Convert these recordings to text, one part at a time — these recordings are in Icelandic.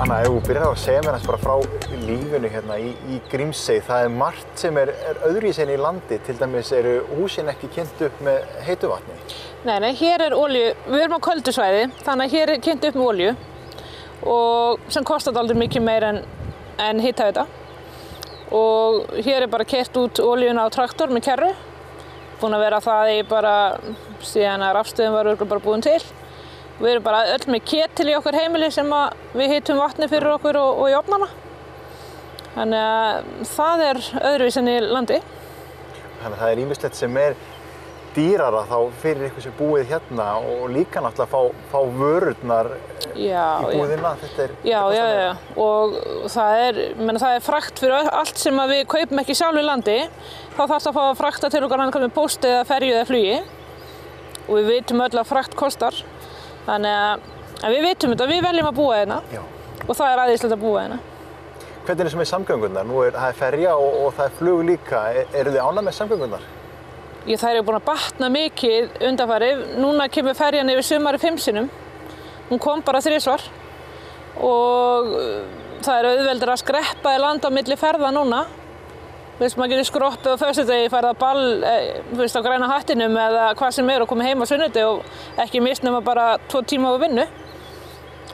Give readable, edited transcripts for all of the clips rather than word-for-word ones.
Anna, ef þú byrjar að segja mér bara frá lífinu hérna í Grímsey, það margt sem öðruvísi en í landi, til dæmis eru húsin ekki kynnt upp með heitu vatni. Nei, hér olíu, við erum á köldu svæði, þannig að hér kynnt upp með olíu og sem kostar aldrei mikið meir en hitaveita. Og hér bara keyrt út olíuna á traktor með kerru, búin að vera það í bara síðan að rafstöðin var örugglega bara búin til. Við erum bara öll með ketil í okkar heimili sem við hitum vatni fyrir okkur og í ofnana. Þannig að það öðruvísi en í landi. Þannig að það ýmislegt sem dýrara þá fyrir ykkur sem búið hérna og líka náttúrulega fá vörurnar í búðina. Já. Og það er frakt fyrir allt sem við kaupum ekki sjálf í landi. Þá þarf það að fá að frakta til okkar annað með pósti eða ferju eða flugi. Og við vitum öll að frakt kostar. Þannig að við vitum þetta, við veljum að búa hérna. Já. Og það æðislegt að búa hérna. Hvernig sem samgöngurnar? Nú það ferja og það flug líka. Eru þið ánægð með samgöngurnar? Það eru búin að batna mikið undanfarið. Núna kemur ferjan yfir sumarið 5 sinnum. Hún kom bara 3 svar. Og það auðveldur að skreppa í land á milli ferða núna. Maður getur skroppið á föstudegi, farið á ball á græna hattinum eða hvað sem og komið heim á sunnudegi og ekki mist nema bara 2 tíma á vinnu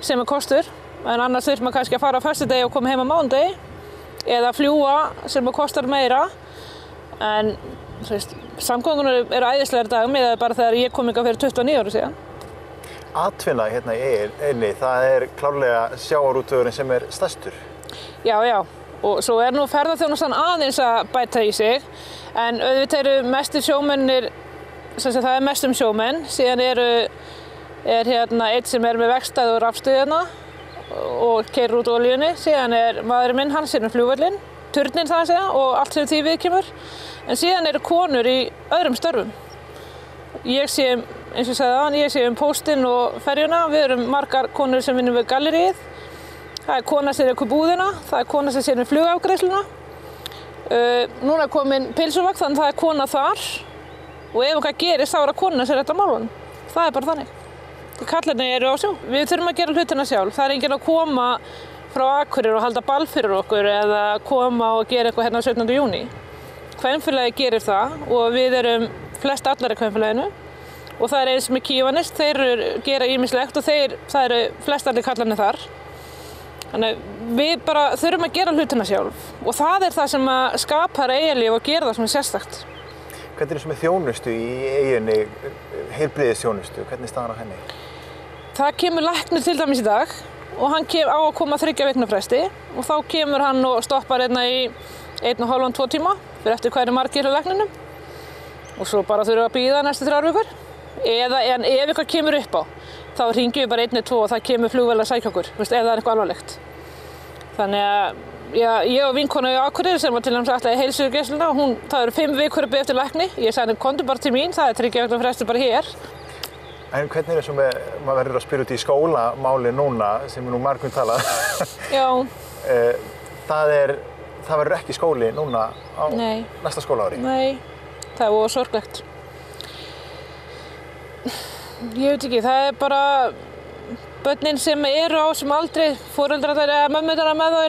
sem kostur. En annars þurfti maður kannski að fara á föstudegi og koma heim á mánudegi eða fljúga sem kostar meira. En samgöngunar eru æðislegar í dag miðað bara þegar ég kom hingað fyrir 29 árum síðan. Atvinna hérna í Eyjunni, það klárlega sjávarútvegurinn sem stærstur. Já. Og svo nú ferðaþjónustan aðeins að bæta í sig, en auðvitað eru mestu sjómennir, það mest sjómenn, síðan hérna einn sem með vegstæði og rafstöðina og keyrir út olíunni, síðan maðurinn minn, hann með flugvöllinn, turninn það að segja og allt sem því viðkemur, en síðan eru konur í öðrum störfum. Ég sé, eins og ég sagði áðan, ég sé póstinn og ferjuna, við erum margar konur sem vinnum við galleríið. Það kona sem kaupa búðina, það kona sem sér flugafgreiðsluna. Núna komin pylsuvagn, þannig það kona þar. Og ef eitthvað gerist, þá það kona sem þetta málunum. Það bara þannig. Karlarnir eru á sjó. Við þurfum að gera hlutina sjálf. Það enginn að koma frá Akureyri og halda ball fyrir okkur eða koma og gera eitthvað hérna 17. júní. Kvenfélagið gerir það og við erum flest allar í kvenfélaginu. Og það eins með Kívanist, þeir gera ýmislegt og það eru flest allir karlarnir þar. Þannig við bara þurfum að gera hlutina sjálf og það það sem skapar Eyjalíf og gera það sem sérstakt. Hvernig sem þjónustu í Eyjunni, heilbrigðisþjónustu, hvernig staðan á henni? Það kemur læknir til dæmis í dag og hann á að koma 3 vikna fresti og þá kemur hann og stoppar hérna í 1,5–2 tíma fyrir eftir hvað margir hjá lækninum og svo bara þurfum við að bíða næstu 3 vikur. Eða ef eitthvað kemur upp á, þá hringjum við bara 1–2 og það kemur flugvél að sækja okkur, ef það eitthvað alvarlegt. Þannig að ég og vinkona í Akureyri sem til dæmis ætlaði í heilsugæsluna, það eru 5 vikur að bíða eftir lækni. Ég sagði henni, komdu bara til mín, það 3 vikna frestur bara hér. En hvernig svo maður verður að spyrja út í skólamáli núna, sem nú margum talað? Já. Það verður ekki skóli núna á næsta skólaári? Nei, það voru sorglegt. Ég veit ekki, það bara börnin sem eru á sem aldrei, foreldrar eða mömmur með þá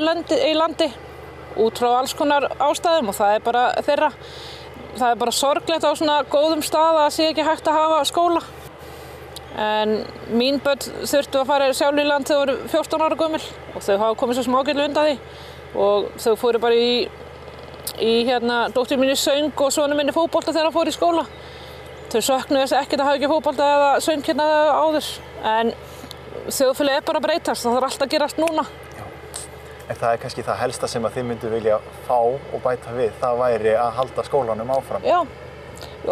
í landi út frá alls konar ástæðum og það bara þeirra. Það bara sorglegt á svona góðum stað að sé ekki hægt að hafa skóla. En mín börn þurftu að fara sjálf í land þegar þau voru 14 ára gömul og þau hafa komið svo smágætlega undan því og þau fóru bara í dóttir mín í söng og sonur minn í fótbolta þegar hann fór í skóla. Þau söknuðu þess ekkert að hafa ekki fótbolta eða söng hérna áður. En þjóðfélagið bara að breytast, það þarf allt að gerast núna. Já. En það kannski það helsta sem þið myndu vilja fá og bæta við, það væri að halda skólanum áfram. Já,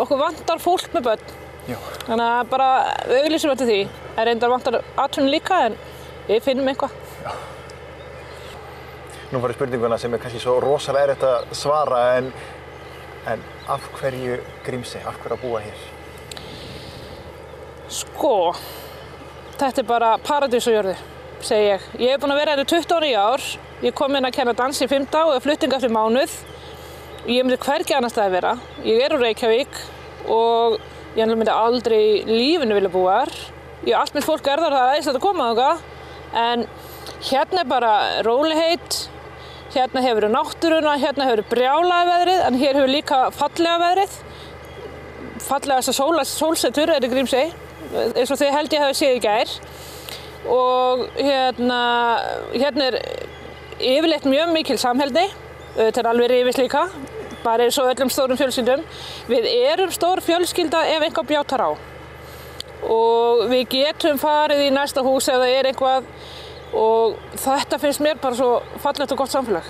okkur vantar fólk með börn. Já. Þannig að bara auglýsum eftir því. Reyndar vantar atvinnu líka en við finnum eitthvað. Já. Nú farið spurninguna sem kannski svo rosalega erfitt að svara en af hverju Grímsey, af hverju að búa hér? Sko, þetta bara paradís á jörðu, segi ég. Ég búin að vera hérna í 29 ár. Ég kom inn að kenna dans í 5 daga og flutting eftir mánuð. Ég myndi hvergi annars staðar vera. Ég úr Reykjavík og ég myndi aldrei í lífinu vilja búa þar. Allt mitt fólk þar, það æðislegt að koma þangað. En Hérna er bara rólegheit, hérna hefur náttúruna, hérna hefur brjálaða veðrið, en hér hefur líka fallega veðrið. Fallegasta sólsetur er í Grímsey, eins og þið held ég hafi séð í gær. Og hérna er yfirleitt mjög mikil samheldni, þetta er alveg rifist líka, bara eins og öllum stórum fjölskyldum. Við erum stór fjölskylda ef einhver bjátar á. Og við getum farið í næsta hús ef það er eitthvað og þetta finnst mér bara svo fallegt og gott samfélag.